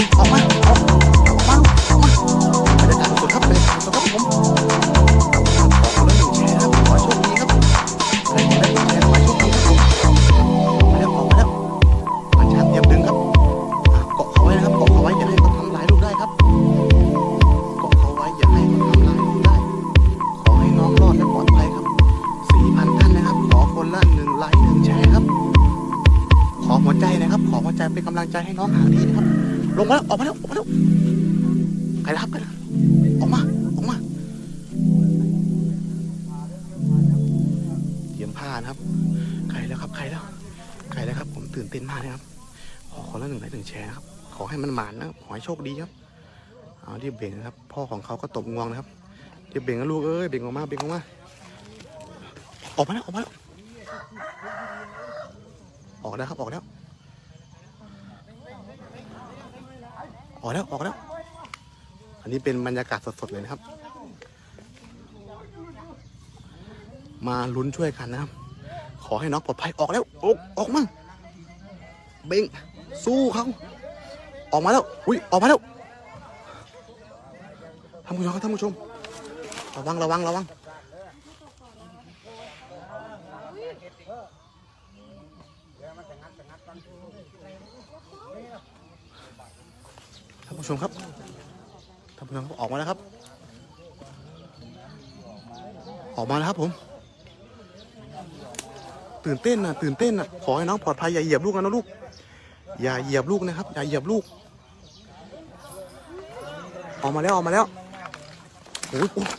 งออกมาออกมาบรรยากาศสดครับบรรยากาศสดครับผมขอคนละ1 แชร์ครับขอโชคดีครับใครได้1 แชร์ขอโชคดีครับผมมาแล้วมาช้างเตรียมดึงครับเกาะเขาไว้นะครับเกาะเขาไว้อย่าให้เขาทำลายลูกได้ครับเกาะเขาไว้อย่าให้เขาทำลายลูกได้ขอให้น้องรอดและปลอดภัยครับ 4,000 ท่านนะครับขอคนละ1 ไลค์ 1 แชร์ครับขอหัวใจนะครับขอหัวใจเป็นกำลังใจให้น้องหางดีนะครับลงมาแล้วออกมาแล้วใครนะครับออกมาเตรียมผ้านะครับใครแล้วครับผมตื่นเต้นมากนะครับขอคนละ1 ไลค์ 1 แชร์นะครับขอให้มันหมานนะขอให้โชคดีครับเอาที่เบ่งนะครับพ่อของเขาก็ตบงวงนะครับที่เบ่งนะลูกเอ้ยเบ่งออกมาออกมาแล้วออกแล้วครับออกแล้วอันนี้เป็นบรรยากาศสดๆเลยนะครับมาลุ้นช่วยกันนะครับขอให้น้องปลอดภัยออกแล้วออกมาเบ่งสู้เขาออกมาแล้วออกมาแล้วท่านผู้ชมระวังท่านผู้ชมครับออกมาแล้วครับผมตื่นเต้นนะขอให้น้องปลอดภัยอย่าเหยียบลูกนะลูกอย่าเหยียบลูกนะครับอย่าเหยียบลูกออกมาแล้ว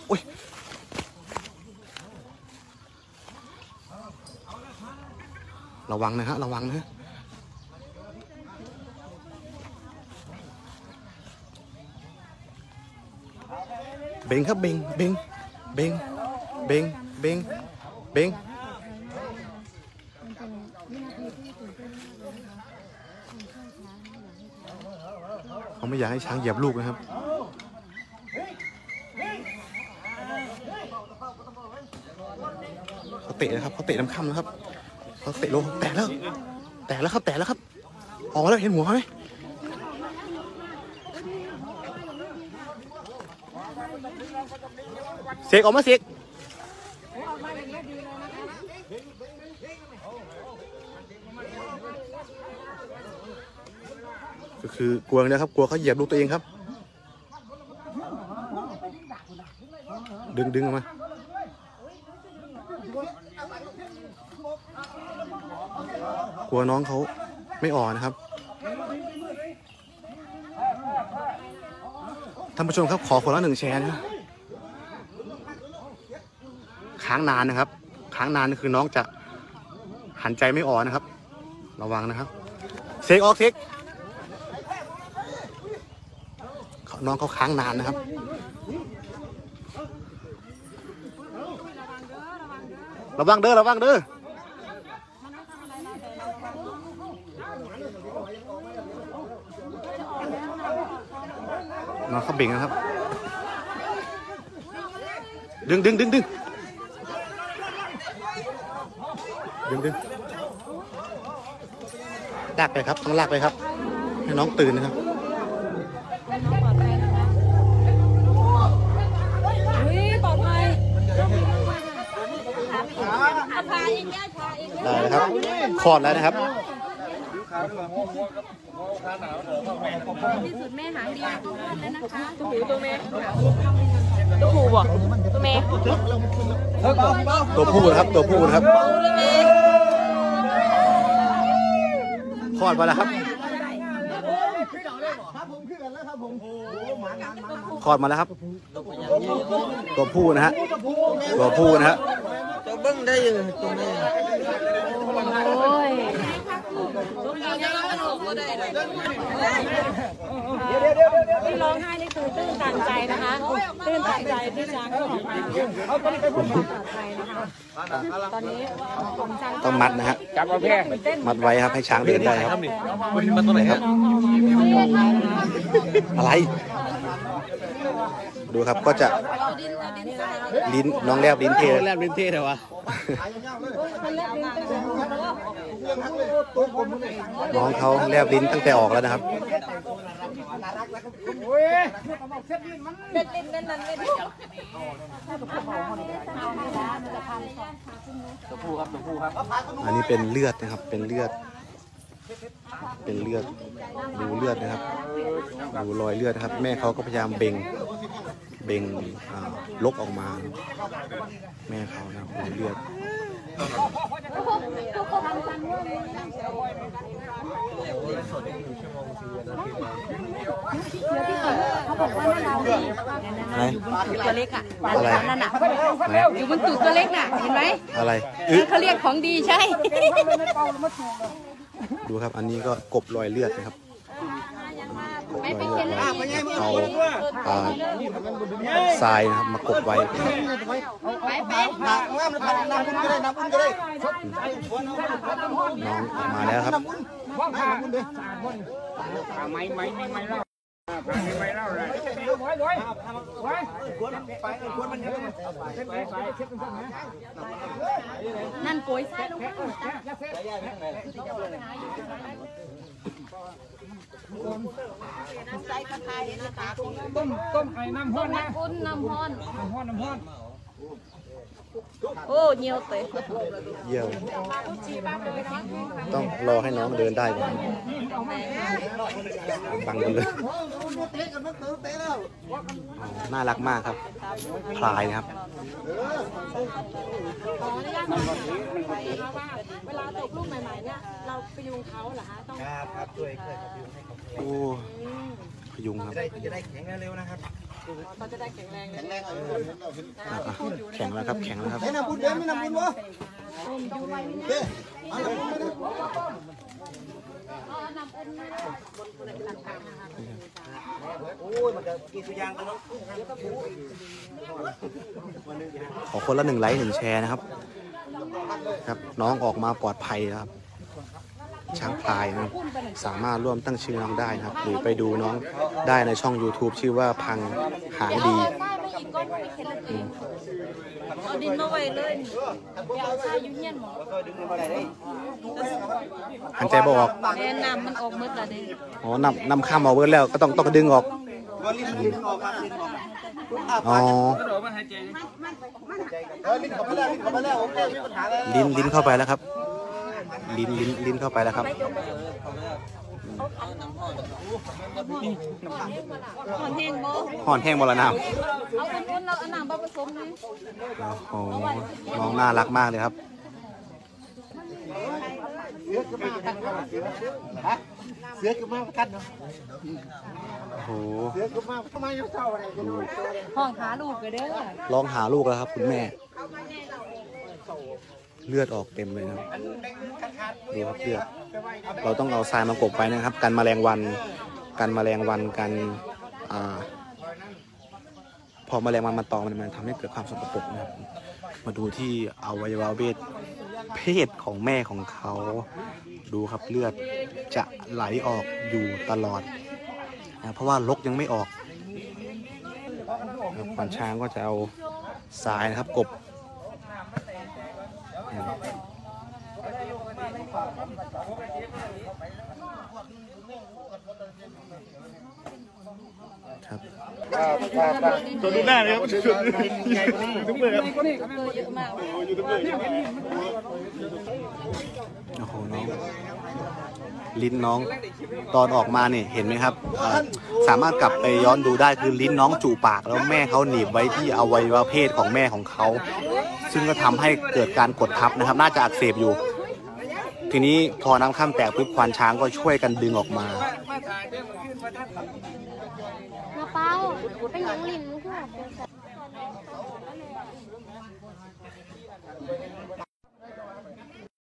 โอ้ยระวังนะเบ่งครับเบ่งเขาไม่อยากให้ช้างเหยียบลูกนะครับเขาเตะนะครับเขาเตะน้ำค่ำนะครับเขาเตะลงแตะแล้วครับออกแล้วเห็นหัวเขาไหมเสกออกมาเสกก็คือกลัวนะครับกลัวเขาเหยียบลูกตัวเองครับดึงออกมากลัวน้องเขาไม่อ่อนนะครับท่านผู้ชมครับขอคนละ1 แชร์นะค้างนานนะครับคือน้องจะหันใจไม่อ่อนนะครับระวังนะครับเสกออกเสกน้องเขาค้างนานนะครับระวังเด้อน้องเขาเบ่งนะครับดึงลากไปครับต้องลากไปครับให้น้องตื่นนะครับได้แล้วครับคลอดแล้วนะครับที่สุดแม่หางเดียวแล้วนะคะตัวแม่ตัวผู้บ่ตัวแม่ตัวผู้นะครับคลอดมาแล้วครับคลอดมาแล้วครับตัวผู้นะฮะตัวเบิ้งได้ยังตัวแม่โอ้ยที่ร้องไห้นี่คือตื้นตันใจนะคะตื้นตันใจที่ช้างออกมาปลอดภัยนะคะตอนนี้ต้องมัดนะฮะมัดไว้ครับให้ช้างเดินได้ครับมัดตรงไหนครับอะไรดูครับก็จะลิ้นน้องแลบลิ้นเท่เลยวะน้องเขาแลบลิ้นตั้งแต่ออกแล้วนะครับ อันนี้เป็นเลือดนะครับเป็นเลือดดูเลือดนะครับดูรอยเลือดนะครับแม่เขาก็พยายามเบ่งลกออกมาแม่เขานะดูเลือดเขาบอกว่านั่นเราอะไร ตัวเล็กอ่ะ อะไร นั่นน่ะอยู่บนตูดตัวเล็กน่ะเห็นไหม อะไร เขาเรียกของดีใช่ ดูครับอันนี้ก็กบรอยเลือดนะครับกบรอยเลือดเอาทรายนะครับมากบไว้น้องออกมาแล้วครับนั่นโกยไส้ลงมาต้มไข่น้ำห้อนนะ อุ่นน้ำฮ้อน น้ำห้อน โอ้เหี่ยวเตะ เยี่ยมต้องรอให้น้องเดินได้ก่อนบังกันเลยน่ารักมากครับพลายครับเวลาตกลูกใหม่ๆเนี่ยเราไปยุงเขาเหรอฮะต้องครับช่วยเคยพยุงให้เขาโอ้พยุงครับจะได้แข็งเร็วนะครับเขาจะได้แข็งแรงแข็งแรงแข็งแล้วครับแข็งแล้วครับไม่นำบุญเด้ไม่นำบุญวะเด้ขอคนละ1 ไลค์ 1 แชร์นะครับครับน้องออกมาปลอดภัยนะครับช้างพลายนะครับสามารถร่วมตั้งชื่อน้องได้นะครับหรือไปดูน้องได้ในช่อง YouTube ชื่อว่าพังหางดีเอาดินมาไว้เลยอย่าเอาทรายยุ่งเยี่ยนหมอหันใจบอกแนะนำมันออกมืดละเด้อ๋อนำข้ามออกเบิร์แล้วก็ต้องดึงออกอ๋อลิ้นเข้าไปแล้วครับลิ้นเข้าไปแล้วครับห่อนแห้งบ่ ห่อนแห้งบ่ละน้ำเอาคนเราเอาน้ำมาผสมนี่โอ้น้องน่ารักมากเลยครับเสือกับมากันเนาะโอ้เสือกับมาทำไมยังเศร้าอะไรกันห้องหาลูกกันเด้อลองหาลูกแล้วครับคุณแม่เลือดออกเต็มเลยครับดูครับเลือดเราต้องเอาทรายมากบไว้นะครับกันแมลงวันกันพอแมลงวันมาตอมมันทำให้เกิดความสกปรกนะครับมาดูที่อวัยวะเพศของแม่ของเขาดูครับเลือดจะไหลออกอยู่ตลอดนะเพราะว่าลกยังไม่ออกควานช้างก็จะเอาทรายนะครับกบครับตัวดูหน้าเลยครับทุกเมื่อครับเยอะมากโอ้โหน้องลิ้นน้องตอนออกมาเนี่ยเห็นไหมครับสามารถกลับไปย้อนดูได้คือลิ้นน้องจูปากแล้วแม่เขาหนีบไว้ที่อวัยวะเพศของแม่ของเขาซึ่งก็ทำให้เกิดการกดทับนะครับน่าจะอักเสบอยู่ทีนี้พอน้ำข้ามแตกปุ๊บควานช้างก็ช่วยกันดึงออกมาเป้าเป็นยังลิ้นคือ